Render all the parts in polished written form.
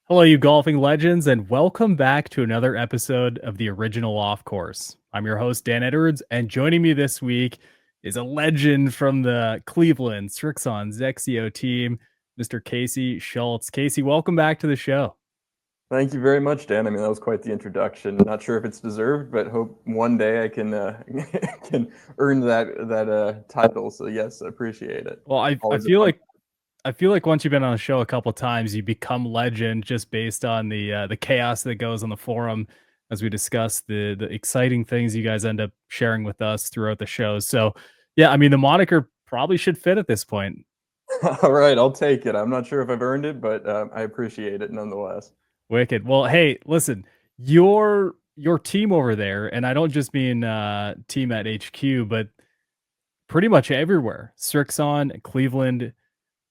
Hello, you golfing legends, and welcome back to another episode of the original Off Course. I'm your host, Dan Edwards, and joining me this week is a legend from the Cleveland Srixon Zexio team, Mr. Casey Schultz. Casey, welcome back to the show. Thank you very much, Dan. I mean, that was quite the introduction. Not sure if it's deserved, but hope one day I can can earn that title. So yes, I appreciate it. Well, I Always a feel fun. like once you've been on the show a couple times, you become legend just based on the chaos that goes on the forum as we discuss the exciting things you guys end up sharing with us throughout the show. So, yeah, I mean the moniker probably should fit at this point. All right, I'll take it. I'm not sure if I've earned it, but I appreciate it nonetheless. Wicked. Well, hey, listen, your team over there, and I don't just mean team at HQ, but pretty much everywhere. Srixon, Cleveland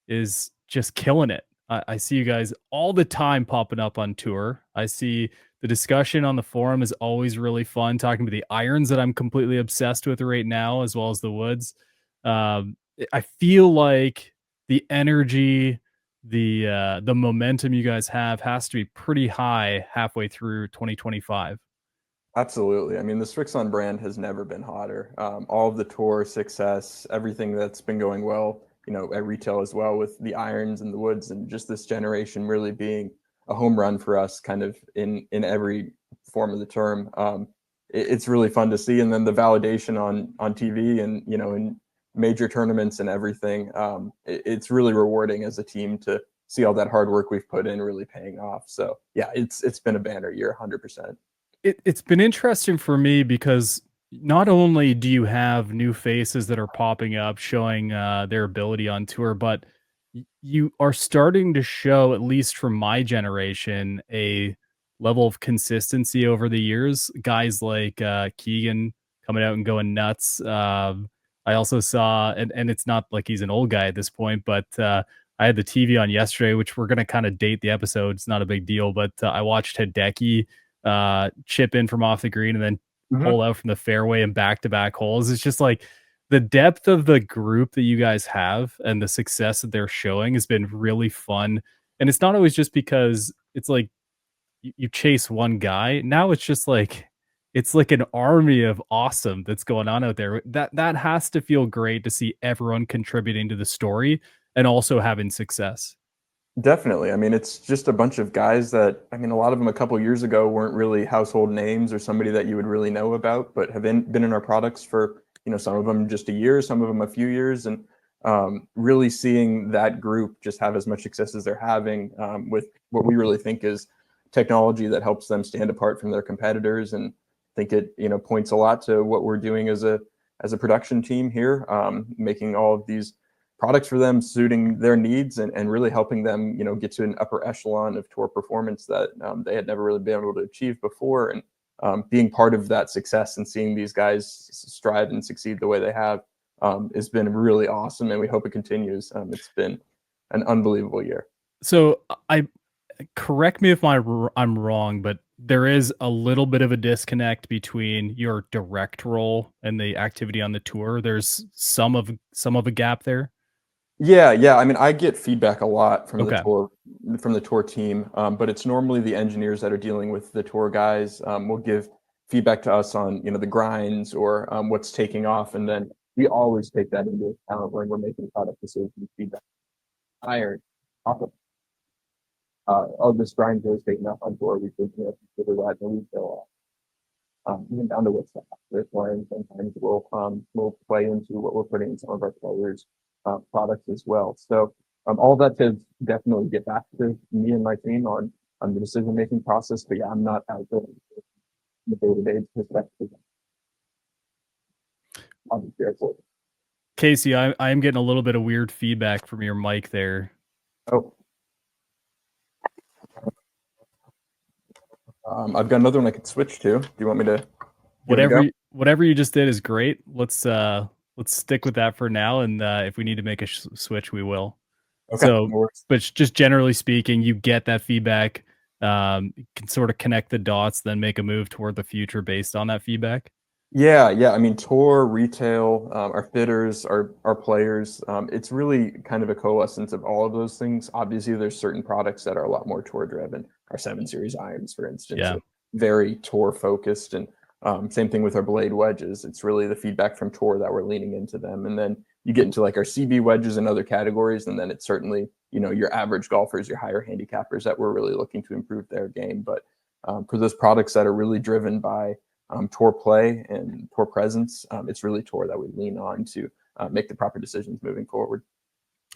is just killing it. I see you guys all the time popping up on tour. I see the discussion on the forum is always really fun, talking about the irons that I'm completely obsessed with right now, as well as the woods. I feel like the energy, the momentum you guys have has to be pretty high halfway through 2025. Absolutely. I mean, the Srixon brand has never been hotter. All of the tour success, everything that's been going well, at retail as well with the irons and the woods, and just this generation really being a home run for us, kind of in every form of the term. It's really fun to see, and then the validation on TV and in major tournaments and everything. It's really rewarding as a team to see all that hard work we've put in really paying off. So yeah, it's been a banner year, 100%. It's been interesting for me because not only do you have new faces that are popping up showing their ability on tour, but you are starting to show, at least from my generation, a level of consistency over the years. Guys like Keegan coming out and going nuts. I also saw, and it's not like he's an old guy at this point, but I had the TV on yesterday, which we're going to kind of date the episode. It's not a big deal, but I watched Hideki chip in from off the green and then Mhm. pull out from the fairway and back-to-back holes. It's just like the depth of the group that you guys have and the success that they're showing has been really fun. And it's not always just because it's like you chase one guy. Now it's like an army of awesome that's going on out there. That has to feel great to see everyone contributing to the story and also having success. Definitely. I mean, it's just a bunch of guys that, I mean, a lot of them a couple years ago weren't really household names or somebody that you would really know about, but have been in our products for, some of them just a year, some of them a few years. And really seeing that group just have as much success as they're having with what we really think is technology that helps them stand apart from their competitors. And I think it, points a lot to what we're doing as a production team here, making all of these products for them, suiting their needs, and really helping them, get to an upper echelon of tour performance that they had never really been able to achieve before. And being part of that success and seeing these guys strive and succeed the way they have has been really awesome, and we hope it continues. It's been an unbelievable year. So I correct me if I'm wrong, but there is a little bit of a disconnect between your direct role and the activity on the tour. There's some of a gap there. Yeah, yeah. I mean, I get feedback a lot Okay. from the tour team, but it's normally the engineers that are dealing with the tour guys. Will give feedback to us on the grinds or what's taking off, and then we always take that into account when we're making product decisions. Feedback, iron, off of, oh, this grind goes taking off on tour. We should consider that, and we fill even down to what's this line. Sometimes will play into what we're putting in some of our players' products as well. So all that to definitely get back to me and my team on the decision making process. But yeah, I'm not out there the day to day perspective. I'll be careful. Casey, I am getting a little bit of weird feedback from your mic there. Oh, I've got another one I could switch to. Do you want me to give it a Whatever go? whatever you just did is great. Let's stick with that for now, and if we need to make a switch, we will. Okay, So, no worries. but just generally speaking, you get that feedback. You can sort of connect the dots, then make a move toward the future based on that feedback. Yeah, yeah. I mean, tour, retail, our fitters, our players. It's really kind of a coalescence of all of those things. Obviously, there's certain products that are a lot more tour driven. Our 7 Series irons, for instance, Yeah. are very tour focused, and same thing with our blade wedges. It's really the feedback from tour that we're leaning into them, and then you get into like our CB wedges and other categories, and then it's certainly your average golfers, your higher handicappers that we're really looking to improve their game. But for those products that are really driven by tour play and tour presence, it's really tour that we lean on to make the proper decisions moving forward.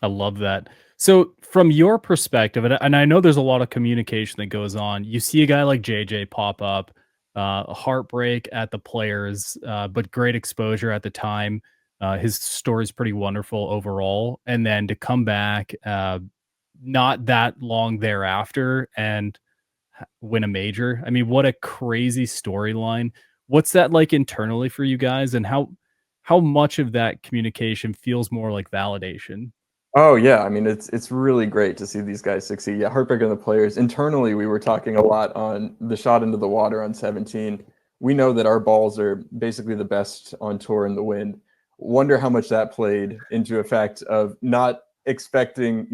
I love that. So, from your perspective, and I know there's a lot of communication that goes on. You see a guy like JJ pop up, a heartbreak at the players, but great exposure at the time. His story's pretty wonderful overall, and then to come back, not that long thereafter, and win a major. I mean, what a crazy storyline. What's that like internally for you guys, and how much of that communication feels more like validation? Oh yeah, I mean it's really great to see these guys succeed. Yeah, heartbreak on the players. Internally, we were talking a lot on the shot into the water on 17. We know that our balls are basically the best on tour in the wind. Wonder how much that played into effect of not expecting,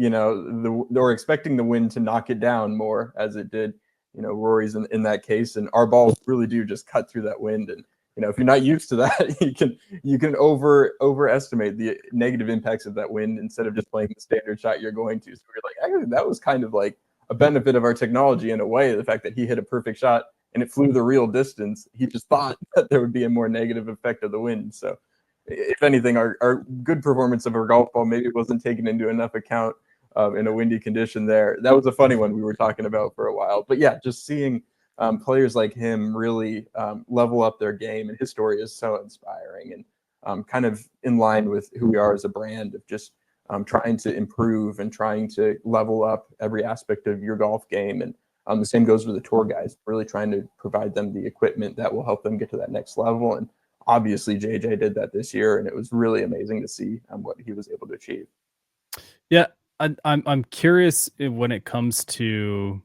or expecting the wind to knock it down more as it did, Rory's in that case. And our balls really do just cut through that wind. And if you're not used to that, you can overestimate the negative impacts of that wind instead of just playing the standard shot you're going to. So we're like, actually, that was kind of like a benefit of our technology in a way. The fact that he hit a perfect shot and it flew the real distance, he just thought that there would be a more negative effect of the wind. So, if anything, our good performance of our golf ball maybe wasn't taken into enough account in a windy condition there. That was a funny one we were talking about for a while. But yeah, just seeing players like him really level up their game, and his story is so inspiring and kind of in line with who we are as a brand of just trying to improve and trying to level up every aspect of your golf game. And the same goes with the tour guys, really trying to provide them the equipment that will help them get to that next level. And obviously, JJ did that this year, and it was really amazing to see what he was able to achieve. Yeah, I'm curious when it comes to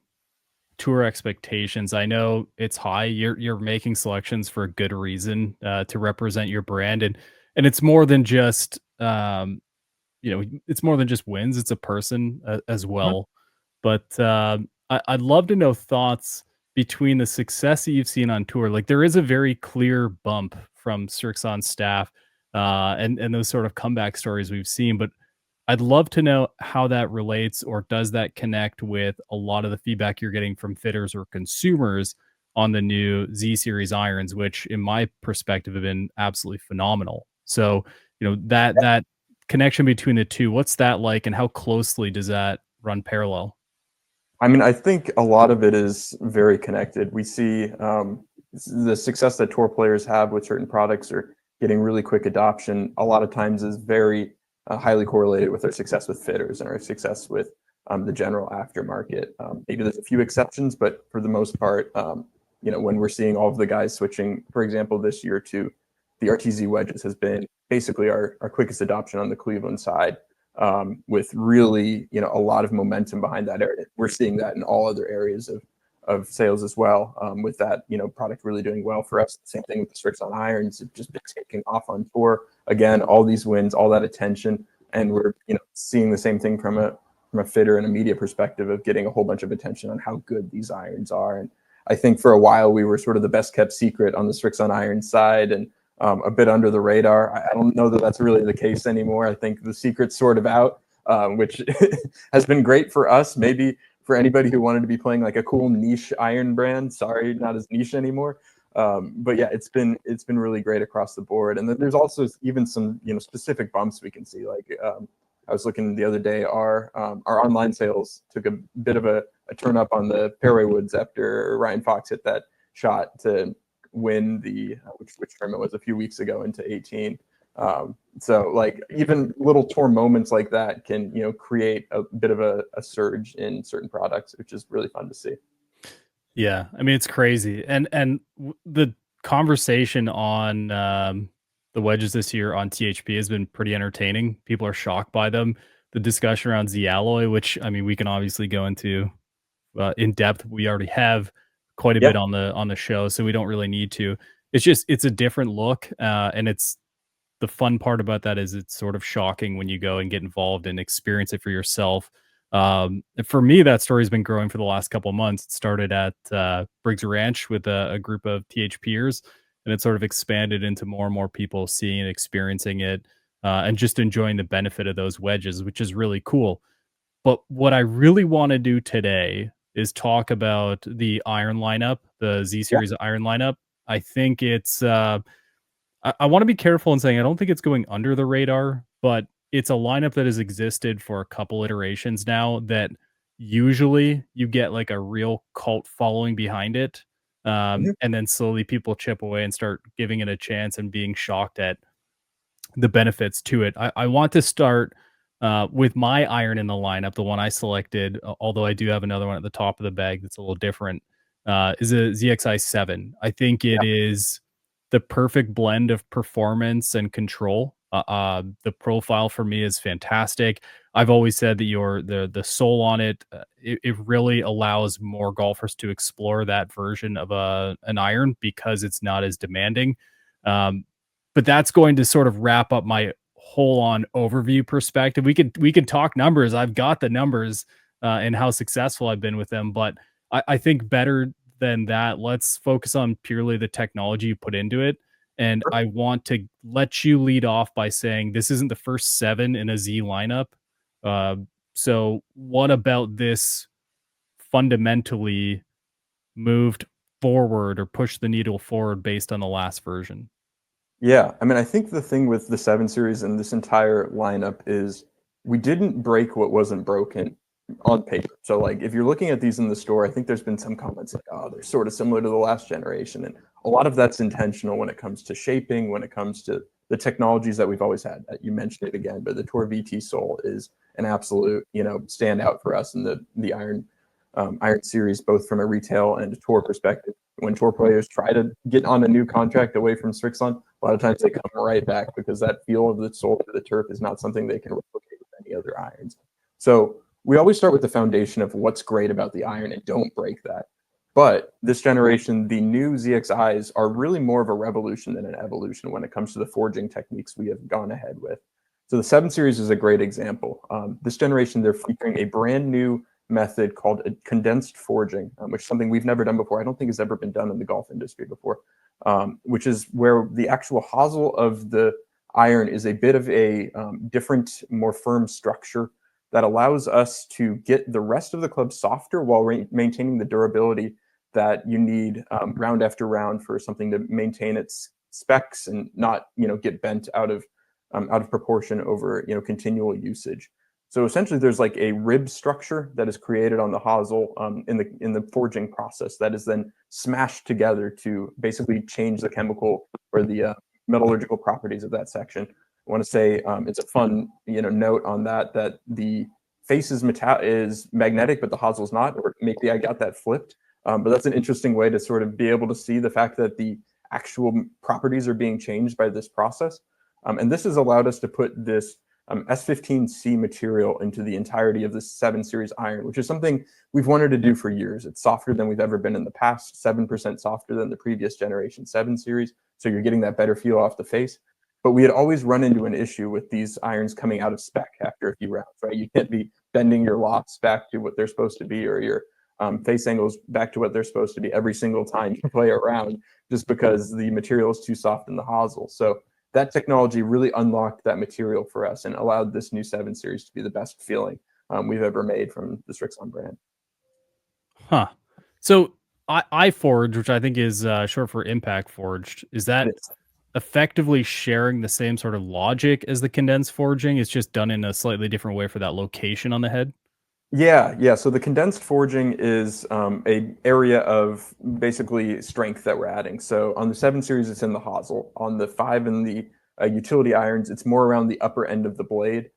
tour expectations. I know it's high. You're making selections for a good reason, to represent your brand, and it's more than just it's more than just wins. It's a person as Mhm. well. But I'd love to know thoughts between the success that you've seen on tour. Like there is a very clear bump from Srixon's staff, and those sort of comeback stories we've seen. But I'd love to know how that relates, or does that connect with a lot of the feedback you're getting from fitters or consumers on the new Z series irons, which in my perspective have been absolutely phenomenal. So, that connection between the two, what's that like and how closely does that run parallel? I mean, I think a lot of it is very connected. We see the success that tour players have with certain products or getting really quick adoption. A lot of times is very highly correlated with our success with fitters and our success with the general aftermarket. Maybe there's a few exceptions, but for the most part, when we're seeing all of the guys switching, for example, this year to the RTZ wedges has been basically our quickest adoption on the Cleveland side, with really a lot of momentum behind that area. We're seeing that in all other areas of sales as well, with that product really doing well for us. Same thing with the Srixon irons. It's just been taking off on tour. Again, all these wins, all that attention, and we're seeing the same thing from a fitter and a media perspective of getting a whole bunch of attention on how good these irons are. And I think for a while we were sort of the best kept secret on the Srixon iron side, and a bit under the radar. I don't know that that's really the case anymore. I think the secret's sort of out, which has been great for us. Maybe for anybody who wanted to be playing like a cool niche iron brand. Sorry, not as niche anymore. But yeah, it's been really great across the board. And then there's also even some specific bumps we can see. Like I was looking the other day, our online sales took a bit of a turn up on the fairway woods after Ryan Fox hit that shot to win the which tournament was a few weeks ago into 18. So like even little tour moments like that can create a bit of a surge in certain products, which is really fun to see. Yeah, I mean, it's crazy, and the conversation on, the wedges this year on THP has been pretty entertaining. People are shocked by them. The discussion around Z alloy, which, I mean, we can obviously go into, in depth. We already have quite a Yeah. bit on the show, so we don't really need to. it's a different look, and it's the fun part about that is it's sort of shocking when you go and get involved and experience it for yourself. And for me, that story's been growing for the last couple of months. It started at Briggs Ranch with a group of THPers, and it sort of expanded into more and more people seeing and experiencing it, and just enjoying the benefit of those wedges, which is really cool. But what I really want to do today is talk about the iron lineup, the Z Yeah. series iron lineup. I think it's I want to be careful in saying I don't think it's going under the radar, but it's a lineup that has existed for a couple iterations now that usually you get like a real cult following behind it. Mhm. And then slowly people chip away and start giving it a chance and being shocked at the benefits to it. I want to start with my iron in the lineup, the one I selected, although I do have another one at the top of the bag that's a little different, is a ZXI 7. I think it is the perfect blend of performance and control. The profile for me is fantastic. I've always said that the sole on it, it really allows more golfers to explore that version of an iron because it's not as demanding. Um, but that's going to sort of wrap up my whole on overview perspective. We could talk numbers. I've got the numbers and how successful I've been with them, but I think better than that, let's focus on purely the technology you put into it. And Sure. I want to let you lead off by saying this isn't the first 7 in a Z lineup. Uh, so what about this fundamentally moved forward or pushed the needle forward based on the last version? Yeah, I mean, I think the thing with the 7 Series and this entire lineup is we didn't break what wasn't broken on paper. So, like, if you're looking at these in the store, I think there's been some comments like, "Oh, they're sort of similar to the last generation," and a lot of that's intentional when it comes to shaping, when it comes to the technologies that we've always had. You mentioned it again, but the Tour VT sole is an absolute, standout for us in the Iron Series, both from a retail and a tour perspective. When tour players try to get on a new contract away from Srixon, a lot of times they come right back because that feel of the sole to the turf is not something they can replicate with any other irons. So we always start with the foundation of what's great about the iron and don't break that. But this generation, the new ZXIs are really more of a revolution than an evolution when it comes to the forging techniques we have gone ahead with. So the 7 Series is a great example. This generation, they're featuring a brand new method called condensed forging, which is something we've never done before. I don't think has ever been done in the golf industry before, which is where the actual hosel of the iron is a bit of a different, more firm structure that allows us to get the rest of the club softer while maintaining the durability that you need round after round for something to maintain its specs and not get bent out of proportion over continual usage. So essentially, there's like a rib structure that is created on the hosel in the forging process that is then smashed together to basically change the chemical or the metallurgical properties of that section. I want to say it's a fun note on that the face is magnetic, but the hosel is not, or maybe I got that flipped. But that's an interesting way to sort of be able to see the fact that the actual properties are being changed by this process. And this has allowed us to put this S15C material into the entirety of the 7 Series iron, which is something we've wanted to do for years. It's softer than we've ever been in the past, 7% softer than the previous generation 7 Series. So you're getting that better feel off the face. But we had always run into an issue with these irons coming out of spec after a few rounds, right? You can't be bending your lofts back to what they're supposed to be or your face angles back to what they're supposed to be every single time you play around just because the material is too soft in the hosel. So that technology really unlocked that material for us and allowed this new 7 Series to be the best feeling we've ever made from the Srixon brand. Huh. So I Forge, which I think is short for Impact Forged, is that It's effectively sharing the same sort of logic as the condensed forging? It's just done in a slightly different way for that location on the head. Yeah. So the condensed forging is a area of basically strength that we're adding. So on the 7 Series, it's in the hosel. On the 5 and the utility irons, it's more around the upper end of the blade,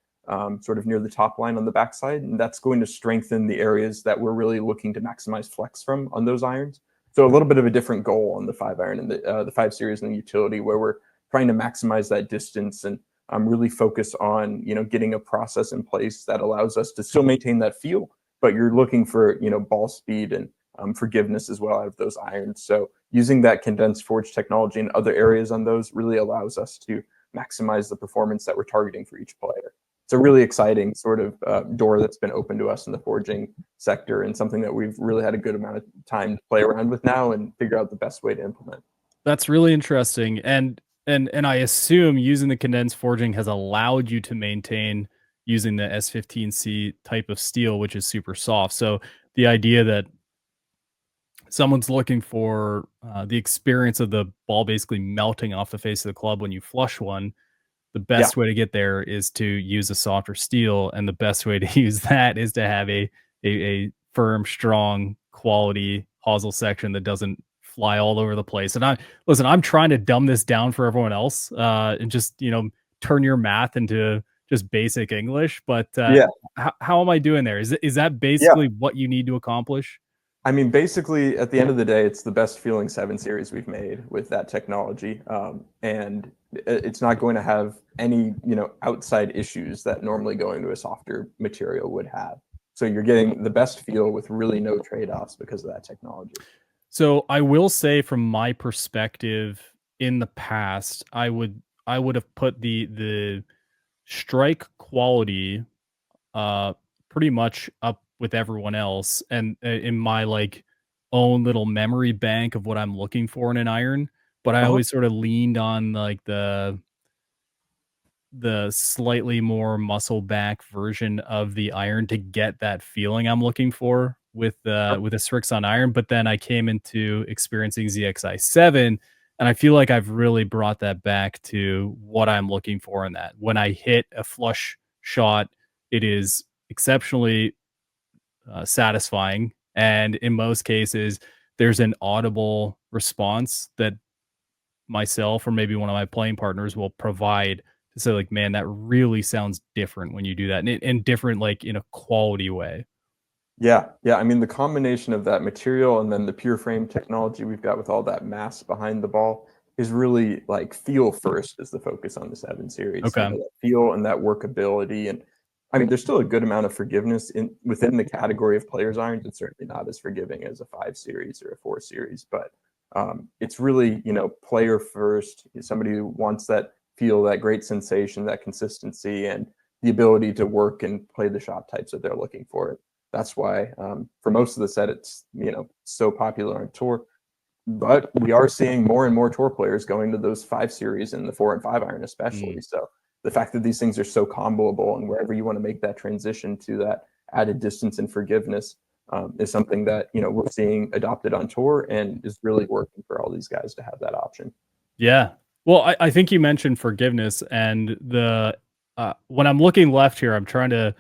sort of near the top line on the backside. And that's going to strengthen the areas that we're really looking to maximize flex from on those irons. So a little bit of a different goal on the 5 iron and the 5 Series and the utility, where we're trying to maximize that distance and really focus on getting a process in place that allows us to still maintain that feel, but you're looking for ball speed and forgiveness as well out of those irons. So using that condensed forge technology in other areas on those really allows us to maximize the performance that we're targeting for each player. It's a really exciting sort of door that's been open to us in the forging sector, and something that we've really had a good amount of time to play around with now and figure out the best way to implement. That's really interesting, and I assume using the condensed forging has allowed you to maintain using the S15C type of steel, which is super soft. So the idea that someone's looking for the experience of the ball basically melting off the face of the club when you flush one, the Yeah, best way to get there is to use a softer steel, and the best way to use that is to have a firm, strong, quality hosel section that doesn't fly all over the place. And I'm trying to dumb this down for everyone else, and just turn your math into just basic English. But yeah, how am I doing there? Is that yeah. basically what you need to accomplish? I mean, basically, at the end of the day, it's the best feeling 7 series we've made with that technology, and it's not going to have any outside issues that normally going to a softer material would have. So you're getting the best feel with really no trade-offs because of that technology. So I will say from my perspective in the past, I would have put the strike quality uh pretty much up with everyone else, and in my like own little memory bank of what I'm looking for in an iron, but I Uh-huh. always sort of leaned on like the slightly more muscle back version of the iron to get that feeling I'm looking for Sure. with a Srixon iron. But then I came into experiencing ZXi7, and I feel like I've really brought that back to what I'm looking for in that. When I hit a flush shot, it is exceptionally satisfying, and in most cases, there's an audible response that myself or maybe one of my playing partners will provide to say like, "Man, that really sounds different when you do that," and different, like, in a quality way. Yeah, yeah. I mean, the combination of that material and then the PureFrame technology we've got with all that mass behind the ball is really like feel first is the focus on the 7 series. Okay. That feel and that workability, and I mean, there's still a good amount of forgiveness in within the category of players irons. It's certainly not as forgiving as a 5 series or a 4 series, but it's really player first. Somebody who wants that feel, that great sensation, that consistency, and the ability to work and play the shot types that they're looking for. That's why for most of the set it's so popular on tour. But we are seeing more and more tour players going to those 5 series and the 4 and 5 iron Mm. especially. So the fact that these things are so comboable, and wherever you want to make that transition to that added distance and forgiveness is something that we're seeing adopted on tour and is really working for all these guys to have that option. Yeah. Well, I think you mentioned forgiveness, and when I'm looking left here, I'm trying to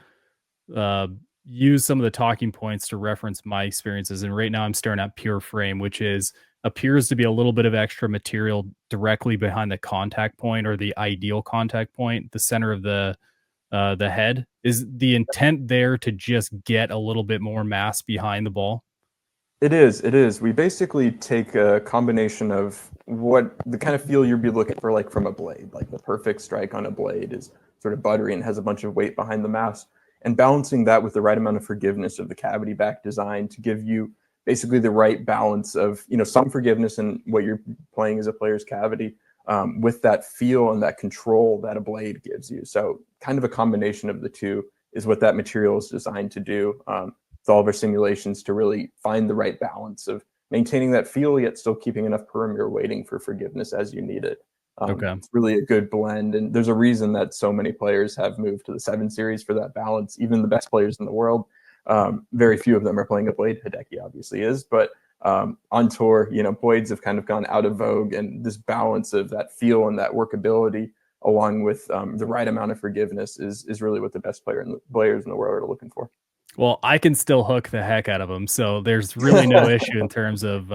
uh, use some of the talking points to reference my experiences. And right now, I'm staring at PureFrame, which is appears to be a little bit of extra material directly behind the contact point, or the ideal contact point, the center of the head. Is the intent there to just get a little bit more mass behind the ball? It is. It is. We basically take a combination of what the kind of feel you'd be looking for, like from a blade. Like the perfect strike on a blade is sort of buttery and has a bunch of weight behind the mass, and balancing that with the right amount of forgiveness of the cavity back design to give you basically the right balance of some forgiveness in what you're playing as a player's cavity, with that feel and that control that a blade gives you. So kind of a combination of the two is what that material is designed to do. With all of our simulations to really find the right balance of maintaining that feel yet still keeping enough perimeter waiting for forgiveness as you need it. Okay. It's really a good blend, and there's a reason that so many players have moved to the 7 series for that balance. Even the best players in the world, very few of them are playing a blade. Hideki obviously is, but on tour, blades have kind of gone out of vogue, and this balance of that feel and that workability, along with the right amount of forgiveness, is really what the best players in the world are looking for. Well, I can still hook the heck out of them, so there's really no issue in terms of,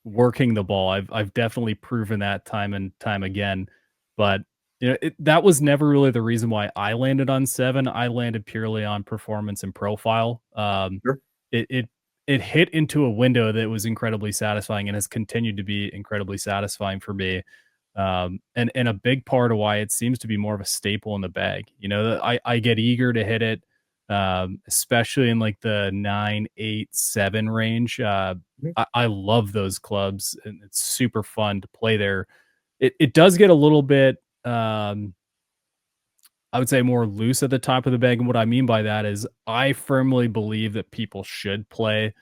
working the ball. I've definitely proven that time and time again, but, that was never really the reason why I landed on 7. I landed purely on performance and profile. Sure. It it it hit into a window that was incredibly satisfying and has continued to be incredibly satisfying for me, and a big part of why it seems to be more of a staple in the bag. I get eager to hit it. especially in like the 9, 8, 7 range. Mhm. I love those clubs, and it's super fun to play there. It does get a little bit, I would say, more loose at the top of the bag, and what I mean by that is I firmly believe that people should play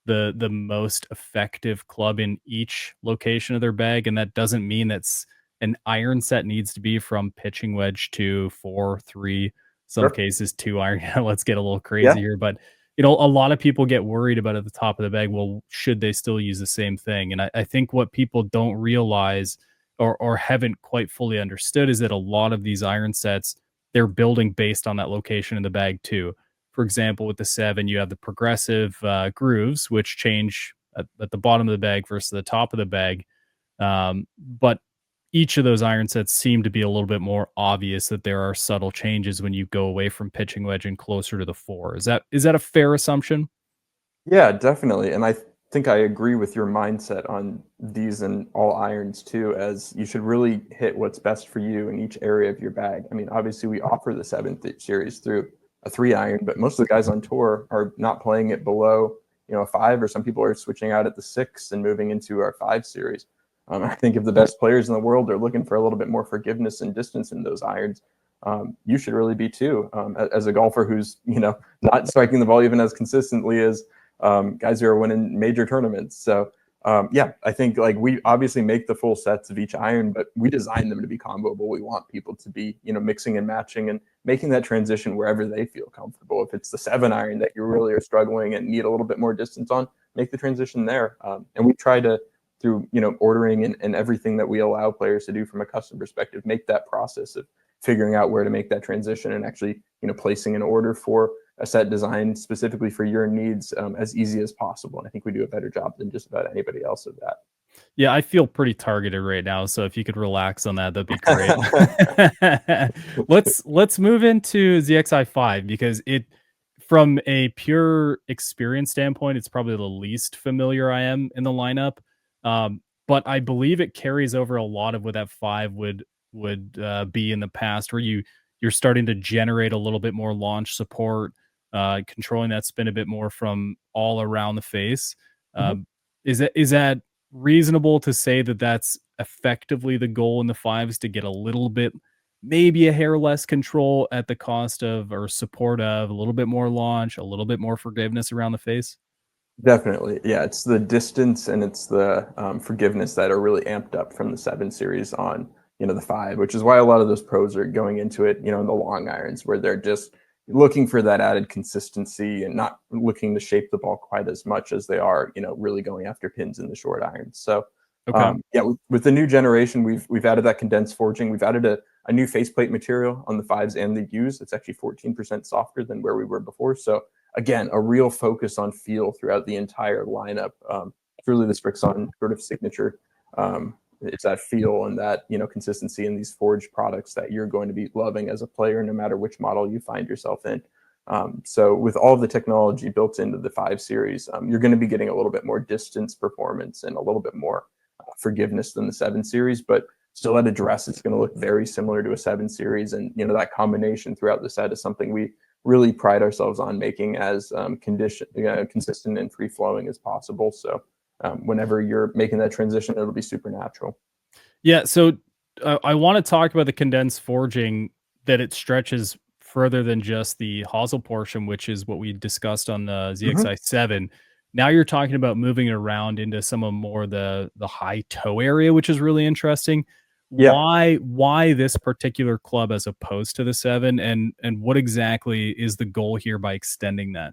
the most effective club in each location of their bag, and that doesn't mean that's an iron set needs to be from pitching wedge to 4, 3, some Sure. cases 2 iron. Let's get a little Yeah. crazy here, but, you know, a lot of people get worried about at the top of the bag, well, should they still use the same thing? And I think what people don't realize or haven't quite fully understood is that a lot of these iron sets, they're building based on that location in the bag too. For example, with the 7, you have the progressive grooves, which change at the bottom of the bag versus the top of the bag. But each of those iron sets seem to be a little bit more obvious that there are subtle changes when you go away from pitching wedge and closer to the 4. Is that a fair assumption? Yeah, definitely. And think I agree with your mindset on these and all irons too, as you should really hit what's best for you in each area of your bag. I mean, obviously, we offer the 7th series through a 3 iron, but most of the guys on tour are not playing it below, a 5, or some people are switching out at the 6 and moving into our 5 series. I think if the best players in the world are looking for a little bit more forgiveness and distance in those irons, you should really be too. As a golfer who's, not striking the ball even as consistently as guys who are winning major tournaments. So yeah, I think like we obviously make the full sets of each iron, but we design them to be comboable. We want people to be, mixing and matching and making that transition wherever they feel comfortable. If it's the 7 iron that you really are struggling and need a little bit more distance on, make the transition there. And we try to, through ordering and everything that we allow players to do from a custom perspective, make that process of figuring out where to make that transition and actually placing an order for a set designed specifically for your needs as easy as possible. And I think we do a better job than just about anybody else of Yeah, I feel pretty targeted right now, so if you could relax on that, that'd be great. that. Let's move into ZXi5 because it from a pure experience standpoint, it's probably the least familiar I am in the lineup. But I believe it carries over a lot of what that 5 would be in the past, where you're starting to generate a little bit more launch support, controlling that spin a bit more from all around the face. Mhm. Um, is that reasonable to say that that's effectively the goal in the 5s to get a little bit, maybe a hair less control at the cost of or support of a little bit more launch, a little bit more forgiveness around the face? Definitely. Yeah, it's the distance and it's the forgiveness that are really amped up from the 7 series on, the 5, which is why a lot of those pros are going into it, in the long irons where they're just looking for that added consistency and not looking to shape the ball quite as much as they are, really going after pins in the short irons. So, Okay. yeah, with the new generation, we've added that condensed forging. We've added a new faceplate material on the 5s and the U's. It's actually 14% softer than where we were before. So again, a real focus on feel throughout the entire lineup. Truly, the Srixon sort of signature. It's that feel and that consistency in these forged products that you're going to be loving as a player, no matter which model you find yourself in. So with all of the technology built into the 5 series, you're going to be getting a little bit more distance performance and a little bit more forgiveness than the 7 series, but still at address, it's going to look very similar to a 7 series. And that combination throughout the set is something we really pride ourselves on making as consistent and free flowing as possible. So whenever you're making that transition, it'll be super natural. Yeah, so I want to talk about the condensed forging, that it stretches further than just the hosel portion, which is what we discussed on the Mhm. ZXi7. Now you're talking about moving it around into some of more the high toe area, which is really interesting. Yeah. Why this particular club as opposed to the 7, and what exactly is the goal here by extending that?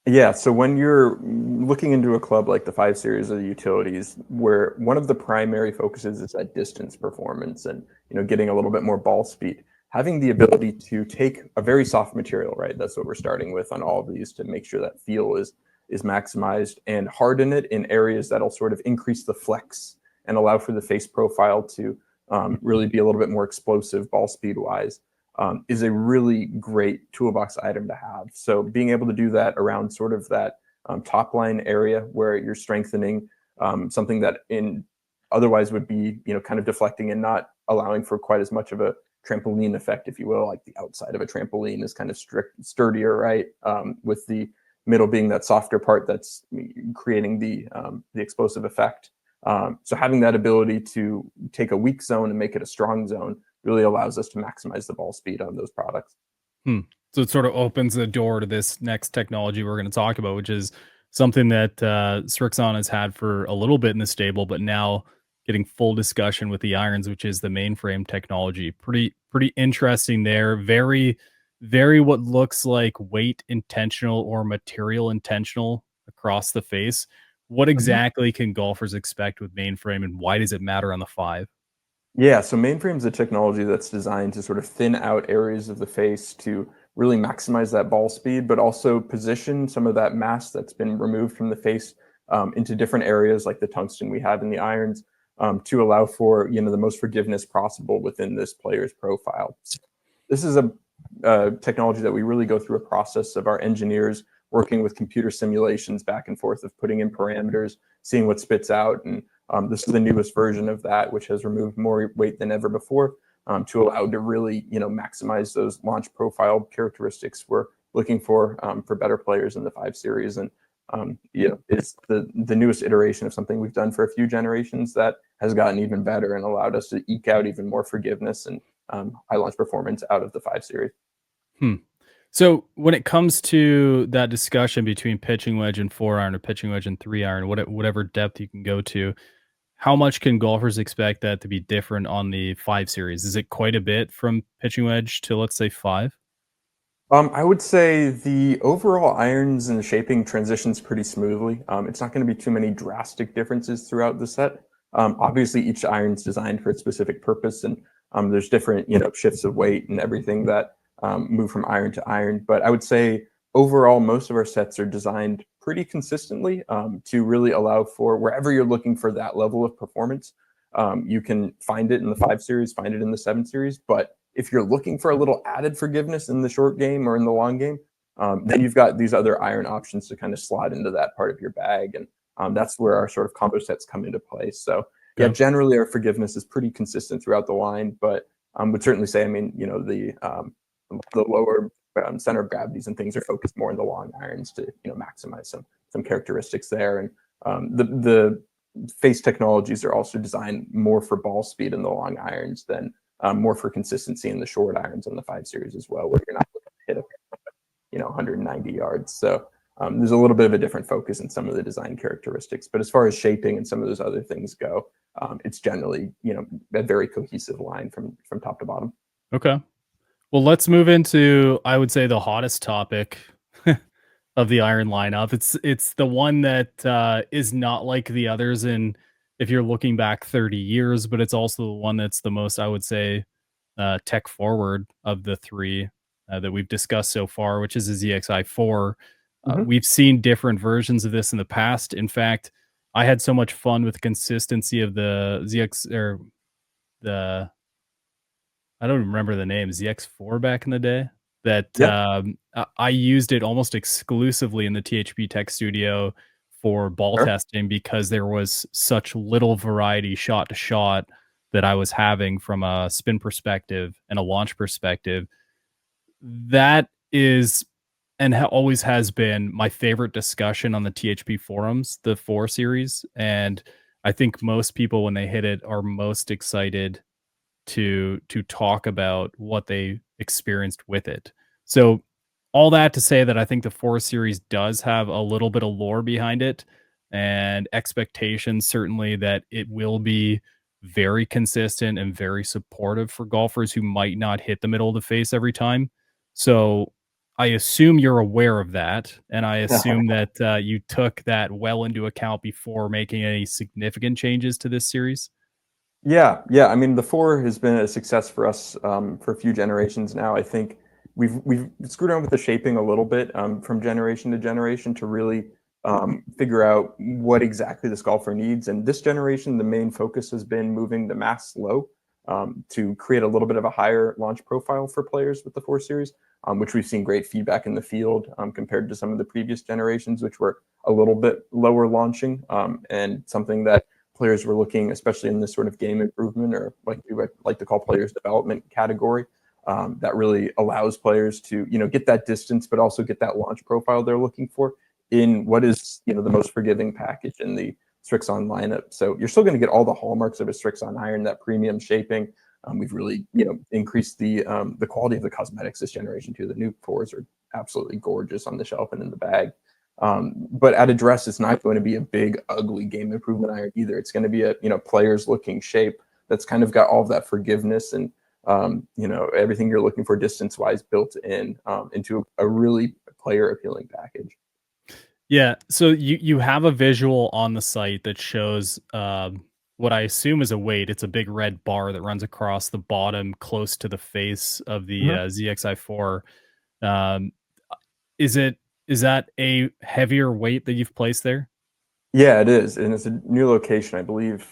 Yeah, so when you're looking into a club like the 5 series of the utilities, where one of the primary focuses is that distance performance and getting a little bit more ball speed, having the ability to take a very soft material, right? That's what we're starting with on all of these to make sure that feel is maximized and harden it in areas that'll sort of increase the flex and allow for the face profile to really be a little bit more explosive ball speed wise is a really great toolbox item to have. So being able to do that around sort of that top line area where you're strengthening something that in otherwise would be kind of deflecting and not allowing for quite as much of a trampoline effect, if you will. Like the outside of a trampoline is kind of sturdier, right? With the middle being that softer part that's creating the explosive effect. So having that ability to take a weak zone and make it a strong zone really allows us to maximize the ball speed on those products. So it sort of opens the door to this next technology we're going to talk about, which is something that Srixon has had for a little bit in the stable, but now getting full discussion with the irons, which is the MainFrame technology. Pretty interesting there. Very what looks like weight intentional or material intentional across the face. What exactly can golfers expect with MainFrame, and why does it matter on the 5? Yeah, so MainFrame is a technology that's designed to sort of thin out areas of the face to really maximize that ball speed, but also position some of that mass that's been removed from the face into different areas, like the tungsten we have in the irons, to allow for the most forgiveness possible within this player's profile. This is a technology that we really go through a process of our engineers working with computer simulations back and forth of putting in parameters, seeing what spits out, and this is the newest version of that, which has removed more weight than ever before to allow to really, maximize those launch profile characteristics we're looking for better players in the 5 Series. And it's the newest iteration of something we've done for a few generations that has gotten even better and allowed us to eke out even more forgiveness and high launch performance out of the 5 Series. So when it comes to that discussion between pitching wedge and 4-iron or pitching wedge and 3-iron, whatever depth you can go to, how much can golfers expect that to be different on the 5 Series? Is it quite a bit from pitching wedge to, let's say, 5? I would say the overall irons and shaping transitions pretty smoothly. It's not going to be too many drastic differences throughout the set. Obviously, each iron is designed for a specific purpose, and there's different shifts of weight and everything that move from iron to iron. But I would say overall, most of our sets are designed pretty consistently to really allow for wherever you're looking for that level of performance. You can find it in the 5 Series, find it in the 7 Series, but if you're looking for a little added forgiveness in the short game or in the long game, then you've got these other iron options to kind of slot into that part of your bag. And that's where our sort of combo sets come into play. So yeah, Okay. generally our forgiveness is pretty consistent throughout the line, but would certainly say, the lower center of gravities and things are focused more in the long irons to maximize some characteristics there. And the face technologies are also designed more for ball speed in the long irons than more for consistency in the short irons on the 5 Series as well, where you're not looking to hit 190 yards. So there's a little bit of a different focus in some of the design characteristics. But as far as shaping and some of those other things go, it's generally a very cohesive line from top to bottom. Okay. Well, let's move into, I would say, the hottest topic of the iron lineup. It's the one that is not like the others in if you're looking back 30 years, but it's also the one that's the most, I would say, tech forward of the 3 that we've discussed so far, which is the ZXi4. Mhm. We've seen different versions of this in the past. In fact, I had so much fun with the consistency of the ZX or the I don't remember the name, ZX4 back in the day, that, Yeah. I used it almost exclusively in the THP Tech Studio for ball Sure. testing because there was such little variety shot to shot that I was having from a spin perspective and a launch perspective. That is and always has been my favorite discussion on the THP forums, the 4 Series, and I think most people, when they hit it, are most excited to talk about what they experienced with it. So all that to say that I think the 4 Series does have a little bit of lore behind it and expectations certainly that it will be very consistent and very supportive for golfers who might not hit the middle of the face every time. So I assume you're aware of that, and I assume that you took that well into account before making any significant changes to this series. Yeah. I mean, the 4 has been a success for us for a few generations now. I think we've screwed around with the shaping a little bit from generation to generation to really figure out what exactly this golfer needs. And this generation, the main focus has been moving the mass low to create a little bit of a higher launch profile for players with the 4 Series, which we've seen great feedback in the field compared to some of the previous generations, which were a little bit lower launching and something that players were looking, especially in this sort of game improvement, or like we like to call players development category, that really allows players to, get that distance, but also get that launch profile they're looking for in what is, the most forgiving package in the Srixon lineup. So you're still going to get all the hallmarks of a Srixon iron, that premium shaping. We've really, increased the quality of the cosmetics this generation too. The new fours are absolutely gorgeous on the shelf and in the bag. But at address, it's not going to be a big, ugly game improvement iron either. It's going to be a, players looking shape that's kind of got all of that forgiveness and, everything you're looking for distance wise built in, into a really player appealing package. Yeah, so you have a visual on the site that shows what I assume is a weight. It's a big red bar that runs across the bottom close to the face of the ZXi4. Um, is that a heavier weight that you've placed there? Yeah, it is, and it's a new location, I believe.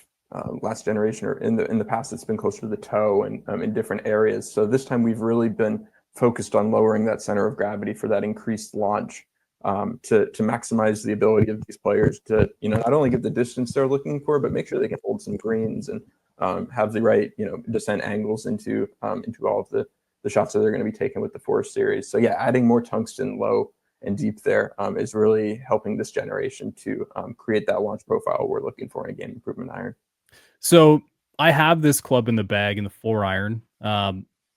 Last generation, or in the past, it's been closer to the toe and in different areas. So this time, we've really been focused on lowering that center of gravity for that increased launch, to maximize the ability of these players to, not only get the distance they're looking for, but make sure they can hold some greens and have the right, descent angles into all of the shots that they're going to be taking with the 4 series. So yeah, adding more tungsten low and deep there is really helping this generation to create that launch profile we're looking for in a game improvement iron. So I have this club in the bag in the 4 iron.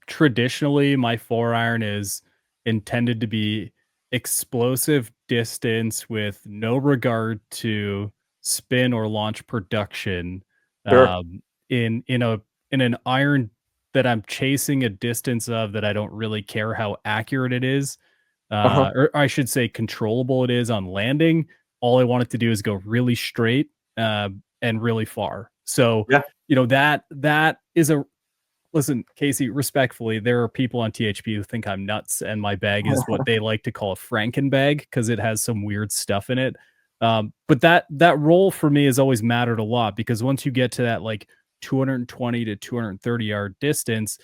Traditionally, my 4 iron is intended to be explosive distance with no regard to spin or launch production. Sure. In an iron that I'm chasing a distance of that I don't really care how accurate it is, Uh-huh. or I should say controllable it is on landing. All I want it to do is go really straight and really far. So, Yeah. that is a listen, Casey, respectfully, there are people on THP who think I'm nuts, and my bag is what they like to call a Franken bag because it has some weird stuff in it. But that role for me has always mattered a lot because once you get to that like 220 to 230 yard distance,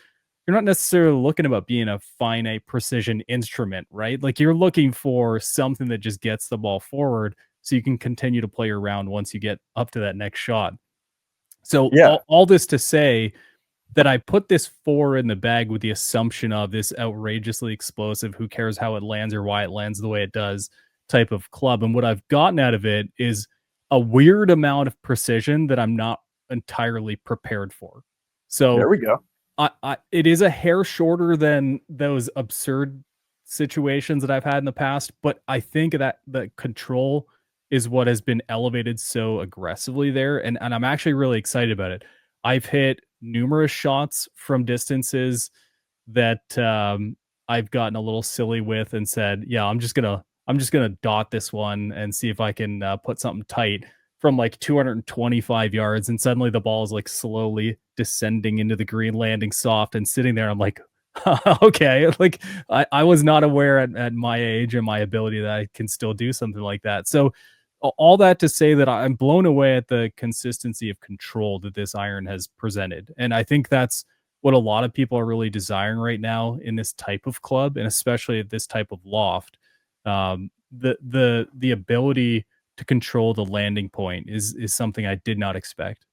you're not necessarily looking about being a finite precision instrument, right? Like you're looking for something that just gets the ball forward so you can continue to play around once you get up to that next shot. So Yeah. all this to say that I put this 4 in the bag with the assumption of this outrageously explosive, who cares how it lands or why it lands the way it does type of club. And what I've gotten out of it is a weird amount of precision that I'm not entirely prepared for. There So we go. it is a hair shorter than those absurd situations that I've had in the past, but I think that the control is what has been elevated so aggressively there, and I'm actually really excited about it. I've hit numerous shots from distances that I've gotten a little silly with and said, "Yeah, I'm just gonna dot this one and see if I can put something tight." From like 225 yards, and suddenly the ball is like slowly descending into the green, landing soft and sitting there. I'm like, okay, like I was not aware at my age and my ability that I can still do something like that. So all that to say that I'm blown away at the consistency of control that this iron has presented. And I think that's what a lot of people are really desiring right now in this type of club, and especially at this type of loft. The ability to control the landing point is something I did not expect.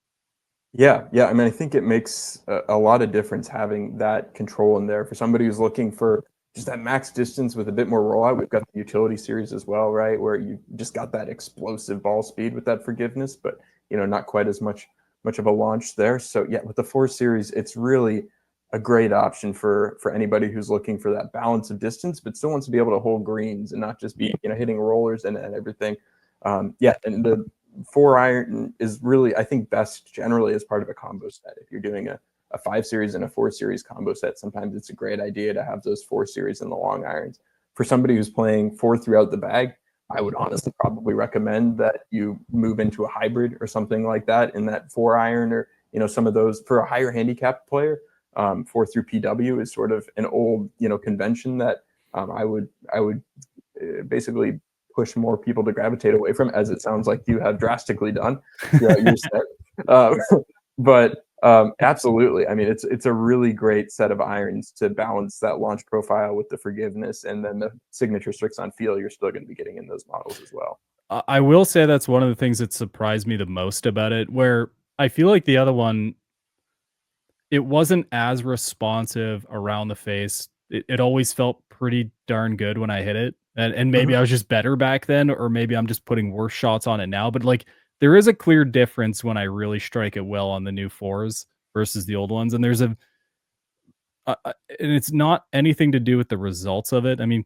Yeah, yeah. I mean, I think it makes a lot of difference having that control in there for somebody who's looking for just that max distance with a bit more rollout. We've got the utility series as well, right? Where you just got that explosive ball speed with that forgiveness, but not quite as much of a launch there. So yeah, with the 4 series, it's really a great option for anybody who's looking for that balance of distance, but still wants to be able to hold greens and not just be hitting rollers and everything. Yeah, and the 4 iron is really, I think, best generally as part of a combo set. If you're doing a 5 series and a 4 series combo set, sometimes it's a great idea to have those 4 series in the long irons. For somebody who's playing 4 throughout the bag, I would honestly probably recommend that you move into a hybrid or something like that in that 4 iron, or some of those for a higher handicap player. 4 through PW is sort of an old convention that I would basically push more people to gravitate away from, as it sounds like you have drastically done throughout your set. But absolutely, I mean, it's a really great set of irons to balance that launch profile with the forgiveness, and then the signature Srixon feel you're still going to be getting in those models as well. I will say that's one of the things that surprised me the most about it, where I feel like the other one, it wasn't as responsive around the face. It always felt pretty darn good when I hit it, and maybe Mhm. I was just better back then, or maybe I'm just putting worse shots on it now, but, like, there is a clear difference when I really strike it well on the new 4s versus the old ones, and there's a and it's not anything to do with the results of it. I mean,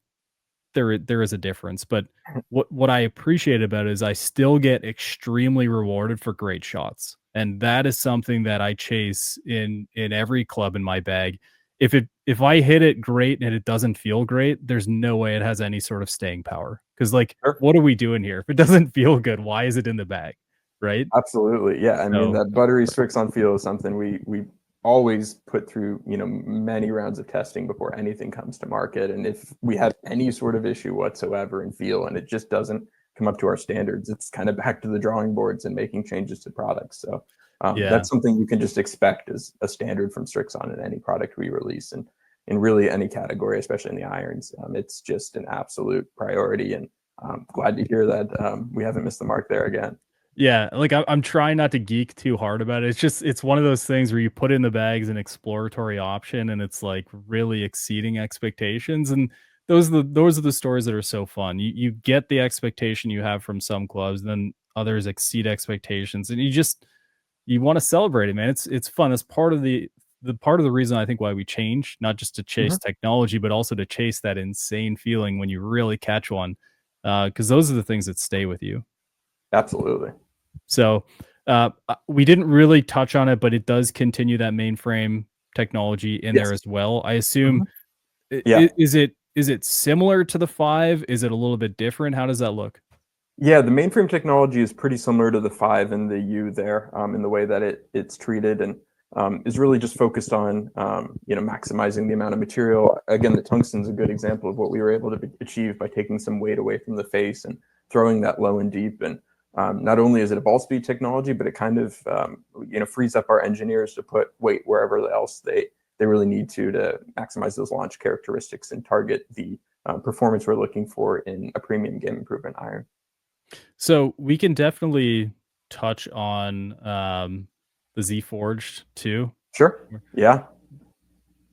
there is a difference, but what I appreciate about it is I still get extremely rewarded for great shots, and that is something that I chase in every club in my bag. If I hit it great and it doesn't feel great, there's no way it has any sort of staying power. Because, like, Sure. what are we doing here? If it doesn't feel good, why is it in the bag, right? Absolutely. Yeah. I mean, So that buttery Srixon feel is something we always put through, many rounds of testing before anything comes to market. And if we have any sort of issue whatsoever in feel and it just doesn't come up to our standards, it's kind of back to the drawing boards and making changes to products. So yeah. that's something you can just expect as a standard from Srixon in any product we release, and in really any category, especially in the irons. It's just an absolute priority. And glad to hear that we haven't missed the mark there again. Yeah, like, I'm trying not to geek too hard about it. It's just it's one of those things where you put in the bags an exploratory option, and it's, like, really exceeding expectations, and those are the stories that are so fun. You get the expectation you have from some clubs, and then others exceed expectations, and you wanna celebrate it, man. It's fun. It's part of the part of the reason I think why we change, not just to chase Mhm. technology, but also to chase that insane feeling when you really catch one, because those are the things that stay with you. Absolutely. So, we didn't really touch on it, but it does continue that mainframe technology in there Yes. as well. I assume Mhm. Yeah. is it similar to the 5? Is it a little bit different? How does that look? Yeah, the mainframe technology is pretty similar to the 5 and the U there, in the way that it's treated, and is really just focused on maximizing the amount of material. Again, the tungsten's a good example of what we were able to achieve by taking some weight away from the face and throwing that low and deep. And not only is it a ball speed technology, but it kind of frees up our engineers to put weight wherever else they really need to maximize those launch characteristics and target the performance we're looking for in a premium game improvement iron. So, we can definitely touch on, the Z Forged too, Sure. Yeah.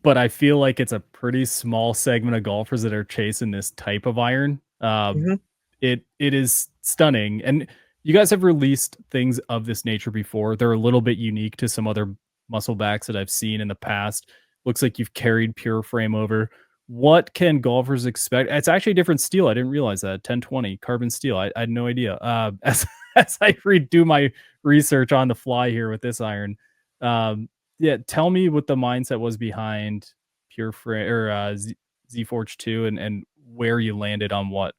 but I feel like it's a pretty small segment of golfers that are chasing this type of iron. Mhm. It is stunning, and you guys have released things of this nature before. They're a little bit unique to some other muscle backs that I've seen in the past. Looks like you've carried PureFrame over. What can golfers expect? It's actually a different steel. I didn't realize that. 1020 carbon steel. I had no idea. As I redo my research on the fly here with this iron. Um, yeah, tell me what the mindset was behind PureFrame or Z Forge 2 and where you landed on what.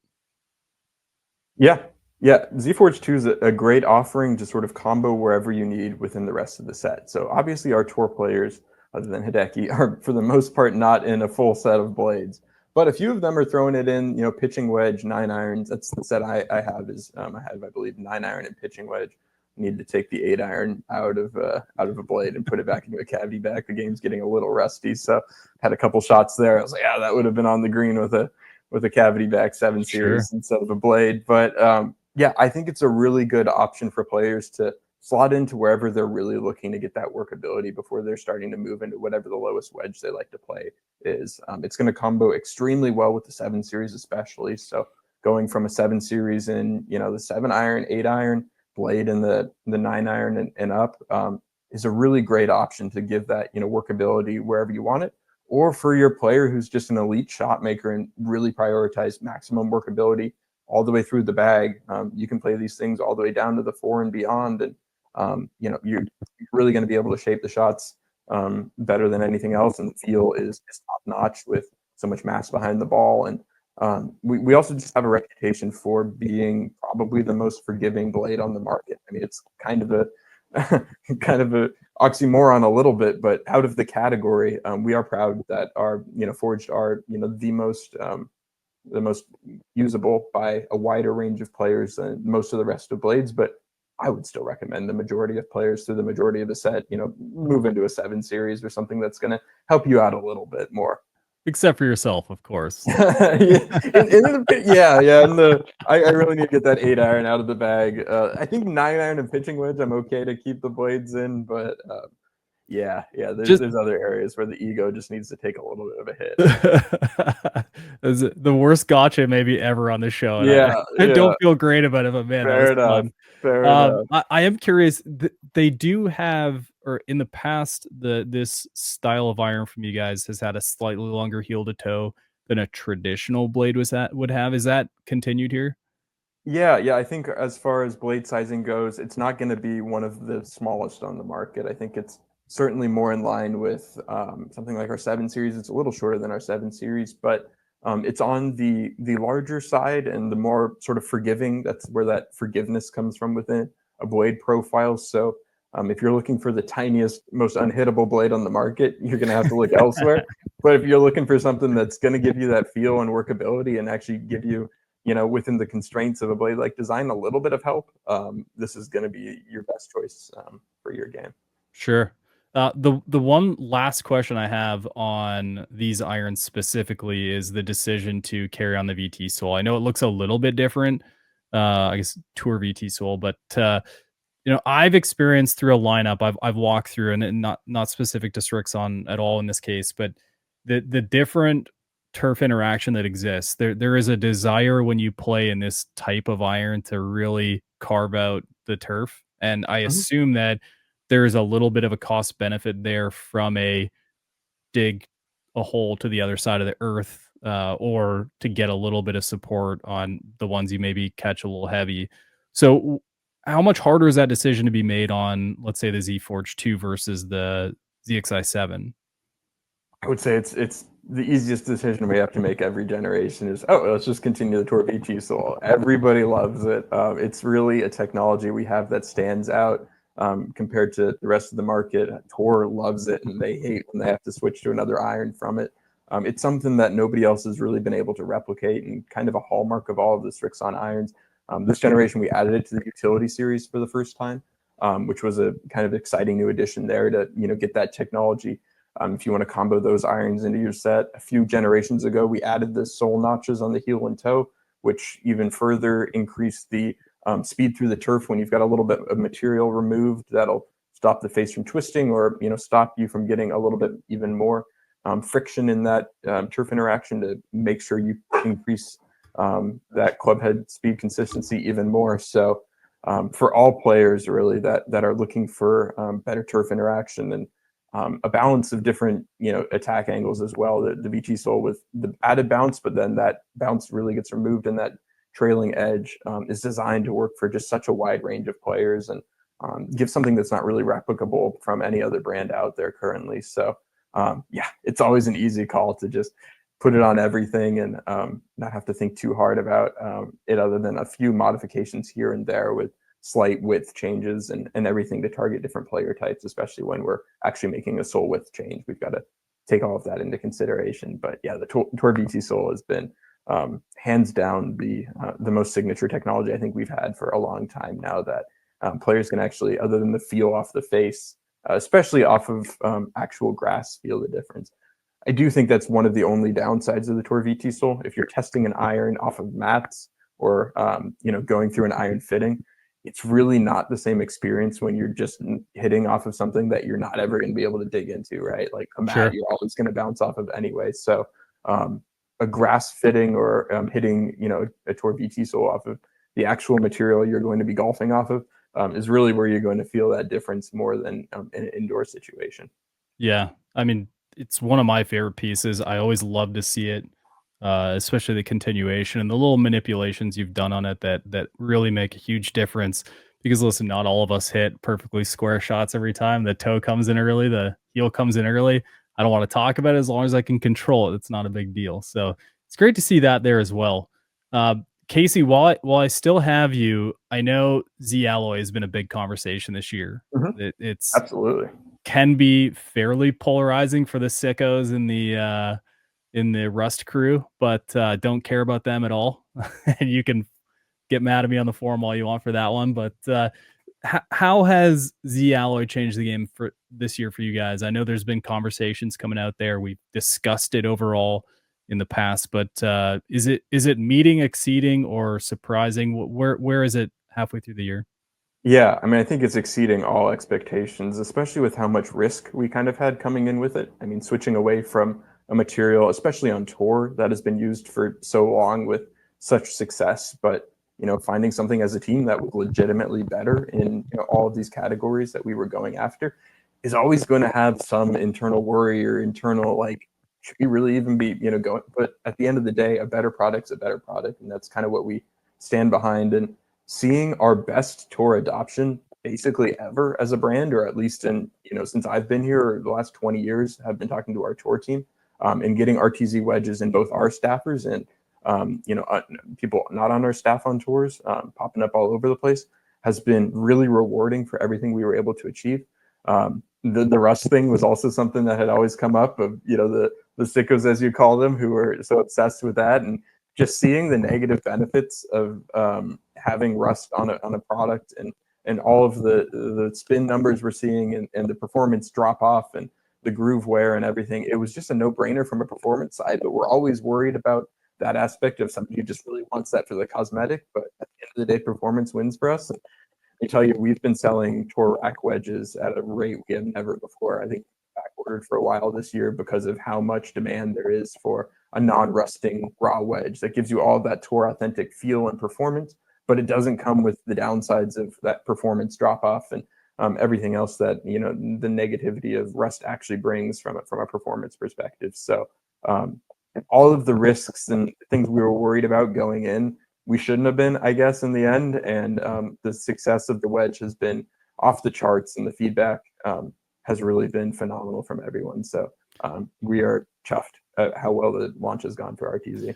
Yeah. Yeah. ZForge 2 is a great offering to sort of combo wherever you need within the rest of the set. So obviously our tour players, other than Hideki, are for the most part not in a full set of blades. But a few of them are throwing it in, pitching wedge, 9 irons. That's the set I have is I have, I believe, 9 iron and pitching wedge. Need to take the 8 iron out of a blade and put it back into a cavity back. The game's getting a little rusty, so had a couple shots there. I was like, yeah, that would have been on the green with a cavity back 7 series Sure. instead of a blade. But yeah, I think it's a really good option for players to slot into wherever they're really looking to get that workability before they're starting to move into whatever the lowest wedge they like to play is. It's going to combo extremely well with the 7 series, especially. So going from a 7 series in, the 7 iron, 8 iron blade and the 9 iron and up is a really great option to give that, workability wherever you want it, or for your player who's just an elite shot maker and really prioritize maximum workability all the way through the bag. You can play these things all the way down to the 4 and beyond, and you're really going to be able to shape the shots better than anything else. And the feel is top notch with so much mass behind the ball. And we also just have a reputation for being probably the most forgiving blade on the market. I mean, it's kind of a kind of a oxymoron a little bit, but out of the category, we are proud that our forged are the most usable by a wider range of players than most of the rest of blades. But I would still recommend the majority of players through the majority of the set, move into a 7 series or something that's going to help you out a little bit more. except for yourself, of course. Yeah, yeah. And I really need to get that 8 iron out of the bag. I think 9 iron and pitching wedge, I'm okay to keep the blades in, but yeah. Just There's other areas where the ego just needs to take a little bit of a hit. is the worst gotcha maybe ever on the show, and I, Yeah, I yeah. don't feel great about it, but man, that was Fair enough. fun. Fair enough. I am curious. They do have, or in the past, this style of iron from you guys has had a slightly longer heel to toe than a traditional blade would have. Is that continued here? Yeah. I think as far as blade sizing goes, it's not going to be one of the smallest on the market. I think it's certainly more in line with something like our 7 series. It's a little shorter than our 7 series, but it's on the larger side and the more sort of forgiving. That's where that forgiveness comes from within a blade profile. So if you're looking for the tiniest, most unhittable blade on the market, you're going to have to look elsewhere. But if you're looking for something that's going to give you that feel and workability and actually give you, within the constraints of a blade like design, a little bit of help, this is going to be your best choice for your game. Sure. The one last question I have on these irons specifically is the decision to carry on the VT Soul. I know it looks a little bit different, I guess Tour VT Soul, but I've experienced through a lineup I've walked through, and not specific to Srixon at all in this case, but the different turf interaction that exists. There is a desire when you play in this type of iron to really carve out the turf, and I Mhm. assume that there is a little bit of a cost benefit there from a dig a hole to the other side of the earth, or to get a little bit of support on the ones you maybe catch a little heavy. So, how much harder is that decision to be made on, let's say, the Z Forge 2 versus the ZXi 7? I would say it's the easiest decision we have to make every generation is, let's just continue the Tor VT Soul. Everybody loves it. It's really a technology we have that stands out compared to the rest of the market. Tor loves it, and they hate when they have to switch to another iron from it. It's something that nobody else has really been able to replicate, and kind of a hallmark of all of the Srixon irons. This generation, we added it to the utility series for the first time, which was a kind of exciting new addition there to get that technology. If you want to combo those irons into your set, a few generations ago, we added the sole notches on the heel and toe, which even further increased the speed through the turf when you've got a little bit of material removed. That'll stop the face from twisting, or stop you from getting a little bit even more friction in that turf interaction to make sure you increase that club head speed consistency even more. So for all players really that are looking for better turf interaction and a balance of different attack angles as well. The VT Soul with the added bounce, but then that bounce really gets removed, and that trailing edge is designed to work for just such a wide range of players, and give something that's not really replicable from any other brand out there currently. So it's always an easy call to just put it on everything and not have to think too hard about it, other than a few modifications here and there with slight width changes and everything to target different player types, especially when we're actually making a soul width change. We've got to take all of that into consideration. But yeah, the Tor VT Soul has been hands down the most signature technology I think we've had for a long time now, that players can actually, other than the feel off the face, especially off of actual grass, feel the difference. I do think that's one of the only downsides of the Tor VT Soul. If you're testing an iron off of mats, or going through an iron fitting, it's really not the same experience when you're just hitting off of something that you're not ever going to be able to dig into, right? Like a mat, Sure. you're always going to bounce off of anyway. So a grass fitting, or hitting, a Tor VT Soul off of the actual material you're going to be golfing off of is really where you're going to feel that difference more than in an indoor situation. Yeah. I mean, it's one of my favorite pieces. I always love to see it, especially the continuation and the little manipulations you've done on it that really make a huge difference. Because listen, not all of us hit perfectly square shots every time. The toe comes in early, the heel comes in early. I don't want to talk about it as long as I can control it. It's not a big deal. So it's great to see that there as well. Uh, Casey, while I still have you, I know Z Alloy has been a big conversation this year. Mhm. It's Absolutely. can be fairly polarizing for the sickos in the Rust crew, but don't care about them at all. And you can get mad at me on the forum all you want for that one. But how has Z Alloy changed the game for this year for you guys? I know there's been conversations coming out there. We've discussed it overall in the past, but is it meeting, exceeding, or surprising? Where is it halfway through the year? Yeah, I mean, I think it's exceeding all expectations, especially with how much risk we kind of had coming in with it. I mean, switching away from a material, especially on tour, that has been used for so long with such success, but finding something as a team that was legitimately better in all of these categories that we were going after is always going to have some internal worry or internal like, should we really even be going? But at the end of the day, a better product's a better product, and that's kind of what we stand behind. And seeing our best tour adoption basically ever as a brand, or at least in since I've been here, the last 20 years, have been talking to our tour team, and getting RTZ wedges in both our staffers and people not on our staff on tours, popping up all over the place, has been really rewarding for everything we were able to achieve. The rust thing was also something that had always come up, of the sickos, as you call them, who were so obsessed with that, and just seeing the negative benefits of having rust on a product, and all of the spin numbers we're seeing, and the performance drop off, and the groove wear and everything. It was just a no-brainer from a performance side, but we're always worried about that aspect of somebody who just really wants that for the cosmetic. But at the end of the day, performance wins for us. I tell you, we've been selling tour rack wedges at a rate we have never before. I think back ordered for a while this year because of how much demand there is for a non-rusting raw wedge that gives you all of that tour authentic feel and performance, but it doesn't come with the downsides of that performance drop off, and everything else that the negativity of rust actually brings from a performance perspective. So all of the risks and things we were worried about going in, we shouldn't have been, I guess, in the end. And the success of the wedge has been off the charts, and the feedback has really been phenomenal from everyone. So we are chuffed at how well the launch has gone for RTZ.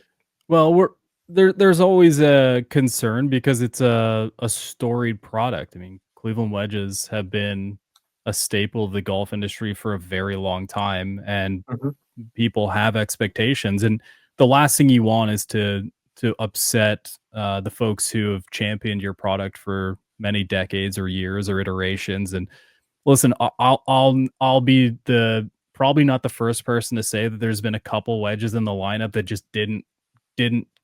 Well, there's always a concern because it's a storied product. I mean, Cleveland wedges have been a staple of the golf industry for a very long time, and Mhm. people have expectations, and the last thing you want is to upset the folks who have championed your product for many decades or years or iterations. And listen, I'll be the probably not the first person to say that there's been a couple wedges in the lineup that just didn't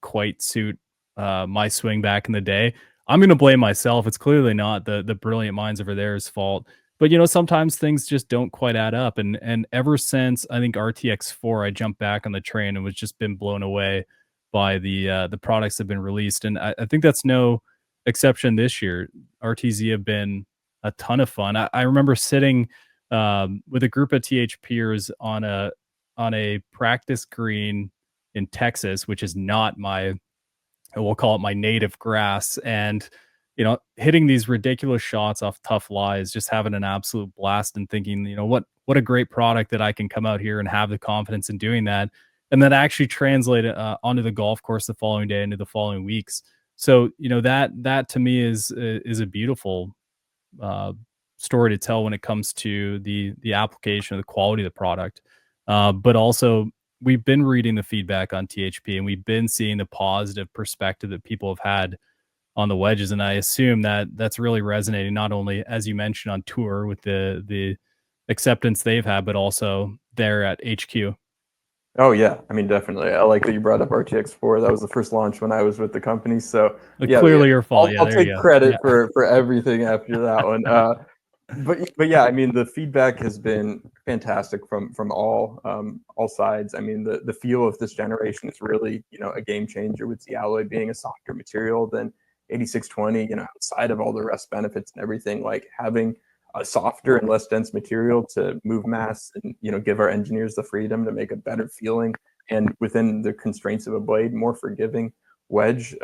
quite suit my swing back in the day. I'm gonna blame myself. It's clearly not the brilliant minds over there's fault. But sometimes things just don't quite add up. And ever since I think RTX4, I jumped back on the train and was just been blown away by the products that have been released. And I think that's no exception this year. RTZ have been a ton of fun. I remember sitting with a group of TH peers on a practice green in Texas, which is not my, we'll call it my native grass. And, hitting these ridiculous shots off tough lies, just having an absolute blast and thinking, what a great product that I can come out here and have the confidence in doing that. And then actually translate it onto the golf course the following day into the following weeks. So, that to me is a beautiful uh, story to tell when it comes to the application of the quality of the product. But also, we've been reading the feedback on THP, and we've been seeing the positive perspective that people have had on the wedges, and I assume that that's really resonating not only, as you mentioned, on tour with the acceptance they've had, but also there at HQ. Oh yeah, I mean, definitely. I like that you brought up RTX4. That was the first launch when I was with the company. So yeah, yeah, Clearly your fault. Yeah, I'll there you take go. credit Yeah. for everything after that one. But yeah, I mean, the feedback has been fantastic from all sides. I mean, the feel of this generation is really a game changer, with the alloy being a softer material than 8620. Outside of all the rest benefits and everything, like having a softer and less dense material to move mass, and give our engineers the freedom to make a better feeling, and within the constraints of a blade, more forgiving wedge,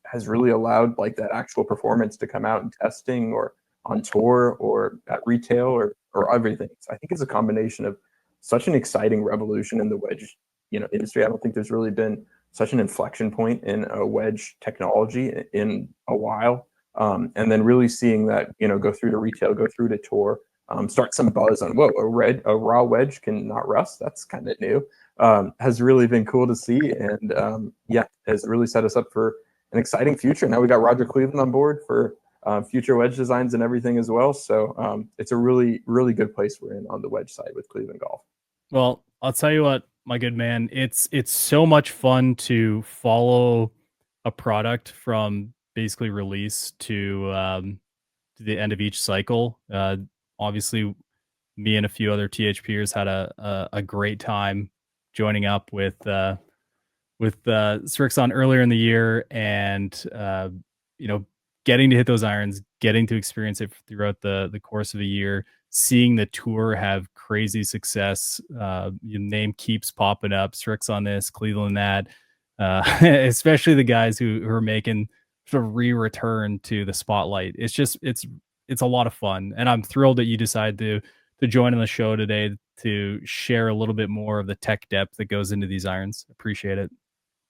has really allowed like that actual performance to come out in testing, or on tour, or at retail, or everything. So I think it's a combination of such an exciting revolution in the wedge industry. I don't think there's really been such an inflection point in a wedge technology in a while. And then really seeing that go through to retail, go through to tour, start some buzz on, whoa, a raw wedge can not rust. That's kind of new. Has really been cool to see, and yeah, has really set us up for an exciting future. Now we got Roger Cleveland on board for future wedge designs and everything as well. So it's a really, really good place we're in on the wedge side with Cleveland Golf. Well, I'll tell you what, my good man, it's so much fun to follow a product from basically release to the end of each cycle. Obviously, me and a few other THPers had a great time joining up with Srixon earlier in the year, and you know, getting to hit those irons, getting to experience it throughout the course of a year, seeing the tour have crazy success. Your name keeps popping up, Srixon this, Cleveland that, especially the guys who are making sort of return to the spotlight. It's just it's a lot of fun, and I'm thrilled that you decided to join on the show today to share a little bit more of the tech depth that goes into these irons. Appreciate it.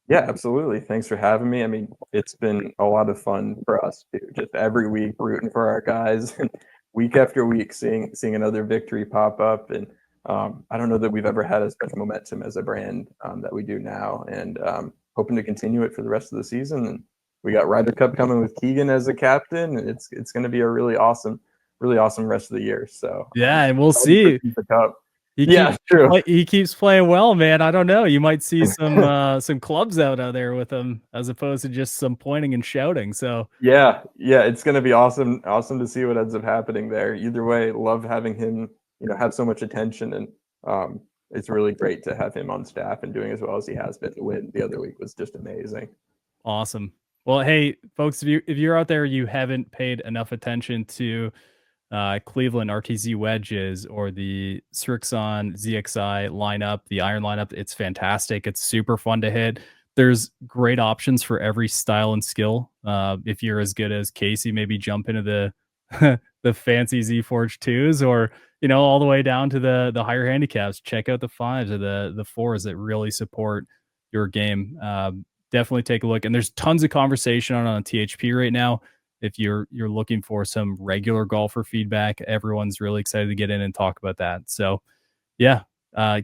Yeah, absolutely. Thanks for having me. I mean, it's been a lot of fun for us too. Just every week rooting for our guys, and week after week seeing another victory pop up. And I don't know that we've ever had as much momentum as a brand that we do now, and hoping to continue it for the rest of the season. And we got Ryder Cup coming with Keegan as a captain, and it's going to be a really awesome rest of the year. So yeah, and we'll see. The cup. He true. He keeps playing well, man. I don't know. You might see some clubs out there with him as opposed to just some pointing and shouting. So yeah, it's going to be awesome to see what ends up happening there. Either way, love having him, have so much attention, and it's really great to have him on staff and doing as well as he has been. The win the other week was just amazing. Awesome. Well, hey, folks, if you're out there, you haven't paid enough attention to Cleveland RTZ wedges or the Srixon ZXI lineup, the iron lineup, it's fantastic. It's super fun to hit. There's great options for every style and skill. If you're as good as Casey, maybe jump into the the fancy Z Forge 2s, or all the way down to the higher handicaps. Check out the 5s or the 4s that really support your game. Definitely take a look. And there's tons of conversation on THP right now. If you're looking for some regular golfer feedback, everyone's really excited to get in and talk about that. So yeah,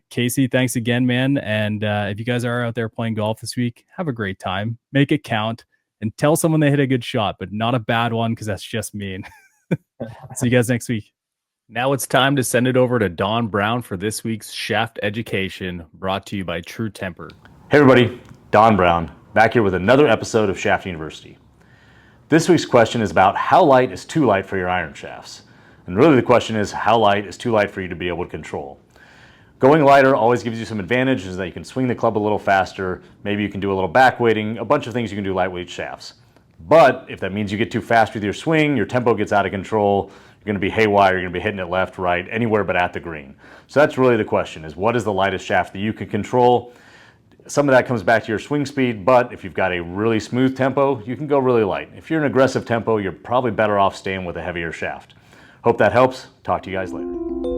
Casey, thanks again, man. And if you guys are out there playing golf this week, have a great time, make it count, and tell someone they hit a good shot, but not a bad one, because that's just mean. See you guys next week. Now it's time to send it over to Don Brown for this week's Shaft Education, brought to you by True Temper. Hey everybody, Don Brown, back here with another episode of Shaft University. This week's question is about how light is too light for your iron shafts. And really the question is, how light is too light for you to be able to control? Going lighter always gives you some advantages, that you can swing the club a little faster, maybe you can do a little back weighting, a bunch of things you can do lightweight shafts. But if that means you get too fast with your swing, your tempo gets out of control, you're going to be haywire, you're going to be hitting it left, right, anywhere but at the green. So that's really the question, is what is the lightest shaft that you can control? Some of that comes back to your swing speed, but if you've got a really smooth tempo, you can go really light. If you're an aggressive tempo, you're probably better off staying with a heavier shaft. Hope that helps. Talk to you guys later.